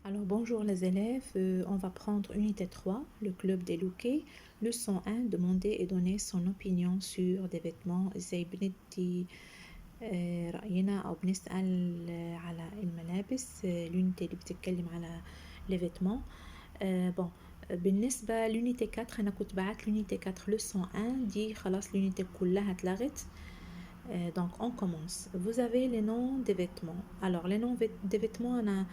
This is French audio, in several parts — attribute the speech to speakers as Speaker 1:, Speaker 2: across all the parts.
Speaker 1: Alors bonjour les élèves, on va prendre unité 3, le club des lookés, leçon 1, demander et donner son opinion sur des vêtements. ازاي بندي رأينا أو بنسأل على الملابس. l'unité اللي بتتكلم على les vêtements. bon بالنسبة لunité 4 أنا كنت بعت l'unité 4 leçon 1 دي خلاص l'unité كلها اتلغت. Donc on commence. Vous avez les noms des vêtements. Alors les noms des vêtements أنا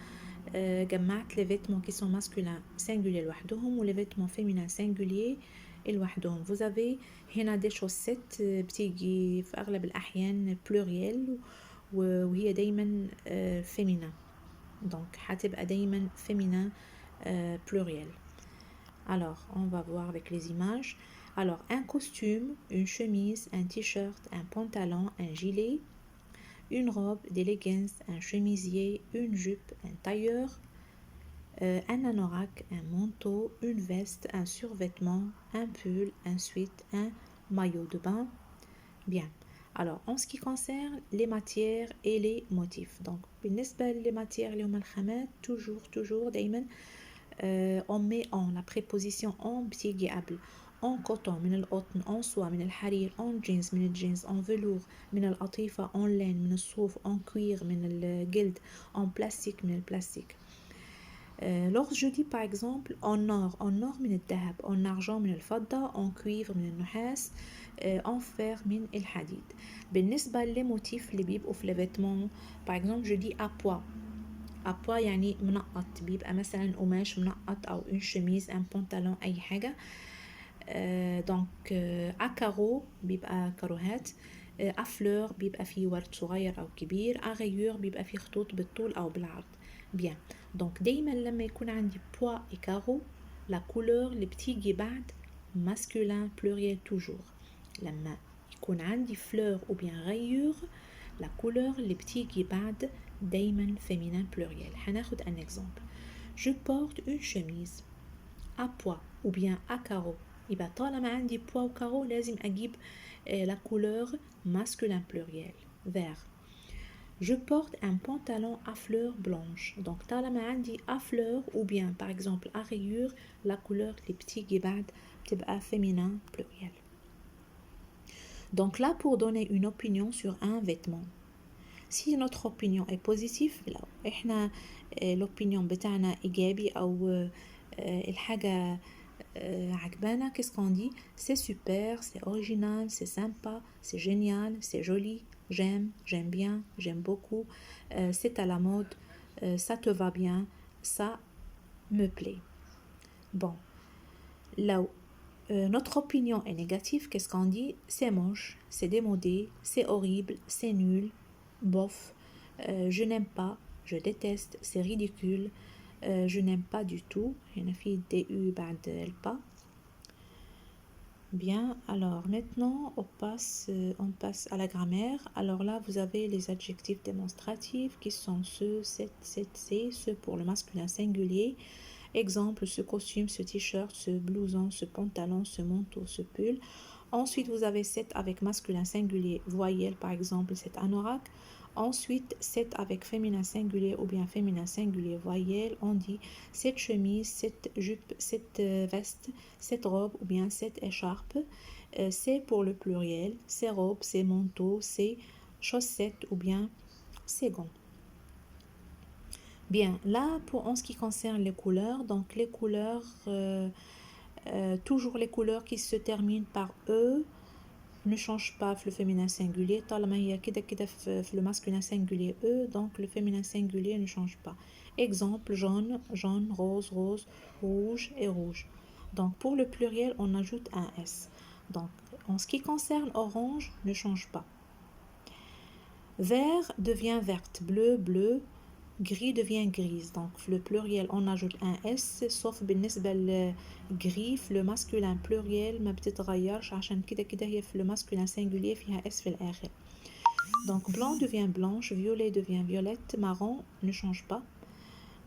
Speaker 1: جمعت les vêtements qui sont masculins singuliers لوحدهم les vêtements féminins singuliers لوحدهم. Vous avez هنا des chaussettes بتيجي في أغلب الأحيان pluriel وهي دايما féminin. Donc هتبقى دايما féminin pluriel. Alors on va voir avec les images. Alors un costume, une chemise, un t-shirt, un pantalon, un gilet, une robe, des leggings, un chemisier, une jupe, un tailleur, un anorak, un manteau, une veste, un survêtement, un pull, un sweat, un maillot de bain. Bien. Alors, en ce qui concerne les matières et les motifs. Donc, بالنسبة les matières, les الخامات, toujours, دايما, on met en la préposition en بتيجي قبل en coton من القطن en soie من الحرير en jeans من الجينز en velours من القطيفة en laine من الصوف en cuir من الجلد en plastique من البلاستيك. Lorsque je dis par exemple en or من الذهب en argent من الفضة en cuivre من النحاس en fer من الحديد. بالنسبة للموتيف اللي بيبقوا في الفيتمون par exemple je dis à poids يعني منقط بيبقى مثلا قماش منقط أو une chemise un pantalon أي حاجة. donc à carreaux بيبقى كاروهات. à fleur بيبقى فيه ورد صغير أو كبير. à rayures بيبقى فيه خطوط بالطول أو بالعرض. bien donc دايما لما يكون عندي poids et carreaux la couleur اللي بتيجي بعد masculin pluriel toujours. لما يكون عندي fleur ou bien rayure la couleur اللي بتيجي بعد دايما féminin pluriel. هناخد un exemple. je porte une chemise à poids ou bien à carreaux. يبقى طالما عندي poids و carreaux لازم أجيب la couleur masculin pluriel vert. Je porte un pantalon à fleurs blanches. Donc طالما عندي à fleurs ou bien par exemple à rayures la couleur اللي بتيجي بعد بتبقى féminin pluriel. Donc là pour donner une opinion sur un vêtement. Si notre opinion est positive لو احنا l'opinion بتاعنا إيجابي أو الحاجة عجبانا qu'est-ce qu'on dit? C'est super, c'est original, c'est sympa, c'est génial, c'est joli, j'aime bien, j'aime beaucoup, c'est à la mode, ça te va bien, ça me plaît. Bon, là où notre opinion est négative, qu'est-ce qu'on dit? C'est moche, c'est démodé, c'est horrible, c'est nul, bof, je n'aime pas, je déteste, c'est ridicule, je n'aime pas du tout. هنا في DU بعد البا. Bien, alors maintenant on passe à la grammaire. Alors là vous avez les adjectifs démonstratifs qui sont ce, c'est, ce pour le masculin singulier. Exemple, ce costume, ce t-shirt, ce blouson, ce pantalon, ce manteau, ce pull. Ensuite vous avez cette avec masculin singulier voyelle, par exemple cet anorak. Ensuite, cette avec féminin singulier ou bien féminin singulier voyelle, on dit cette chemise, cette jupe, cette veste, cette robe ou bien cette écharpe. C'est pour le pluriel, ces robes, ces manteaux, ces chaussettes ou bien ces gants. Bien, là, en ce qui concerne les couleurs, donc les couleurs, toujours les couleurs qui se terminent par E, ne change pas le féminin singulier. طالما هي كده كده في le masculin singulier E, donc le féminin singulier ne change pas. Exemple, jaune, jaune, rose, rose, rouge et rouge. Donc pour le pluriel, on ajoute un S. Donc en ce qui concerne orange, ne change pas. Vert devient verte, bleu, bleu, gris devient grise. Donc le pluriel on ajoute un S sauf بالنسبة للgris le masculin pluriel ما بتتغيرش عشان كده كده هي في le masculin singulier فيها S في الآخر. Donc blanc devient blanche, violet devient violette, marron ne change pas.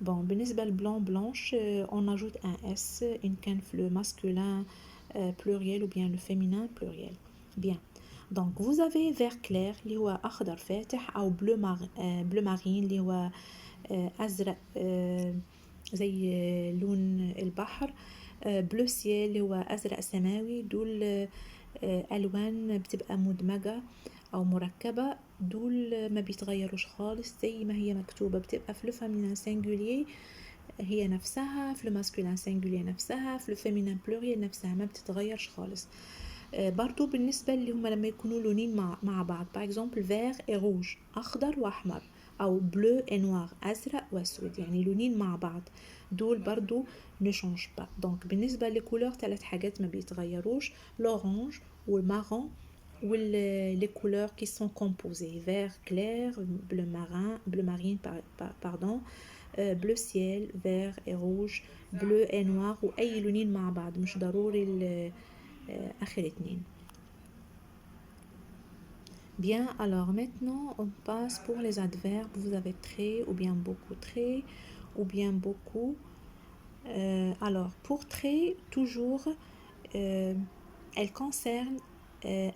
Speaker 1: Bon بالنسبة لبlanc blanche on ajoute un S إن كان في le masculin pluriel ou bien le féminin pluriel. Bien. Donc vous avez vert clair اللي هو أخضر فاتح أو bleu marine اللي هو أزرق زي لون البحر. بلو سيال اللي هو أزرق سماوي، دول ألوان بتبقى مدمجة أو مركبة، دول ما بيتغيروش خالص زي ما هي مكتوبة، بتبقى في لو فامينان سينجولير هي نفسها، في لو ماسكولين سينجولير نفسها، في لو فيمينان بلوريال نفسها، ما بتتغيرش خالص. برضو بالنسبة اللي هما لما يكونوا لونين مع بعض، باغ اكزومبل فيغ اي روج، أخضر وأحمر، أو بلو اي نوار، أزرق وأسود، يعني لونين مع بعض، دول برضو ne change pas. دونك بالنسبة للكولور 3 حاجات ما بيتغيروش، l'orange والmarron les couleurs qui sont composées vert clair, bleu marin, bleu marine pardon, bleu ciel, vert et rouge, bleu et noir، وأي لونين مع بعض، مش ضروري آخر اتنين. Bien, alors maintenant on passe pour les adverbes. Vous avez très ou bien beaucoup, très ou bien beaucoup. Alors pour très, toujours elle concerne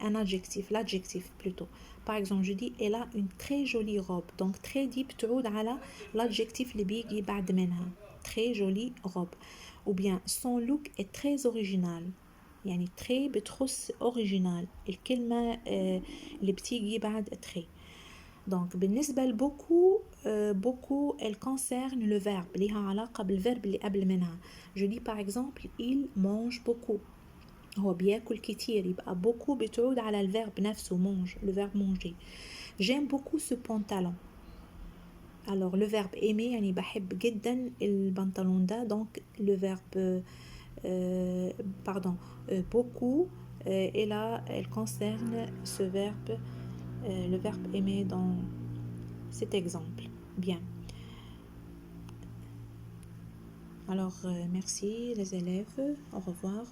Speaker 1: un adjectif, l'adjectif plutôt. Par exemple, je dis elle a une très jolie robe. Donc très dit بتعود على l'adjectif اللي بيجي بعد منها. Très jolie robe. Ou bien son look est très original. يعني très بتخص original. الكلمة اللي بتيجي بعد très. Donc بالنسبة لبوكو، beaucoup elle concerne le verbe، ليها علاقة بالverbe اللي قبل منها. Je dis par exemple il mange beaucoup، هو بياكل كتير، يبقى beaucoup بتعود على الverbe نفسه mange، le verbe manger. J'aime beaucoup ce pantalon. Alors le verbe aimer يعني بحب جدا البنطلون ده، donc le verbe pardon beaucoup et là elle concerne ce verbe, le verbe aimer dans cet exemple. Bien. Alors merci les élèves, au revoir.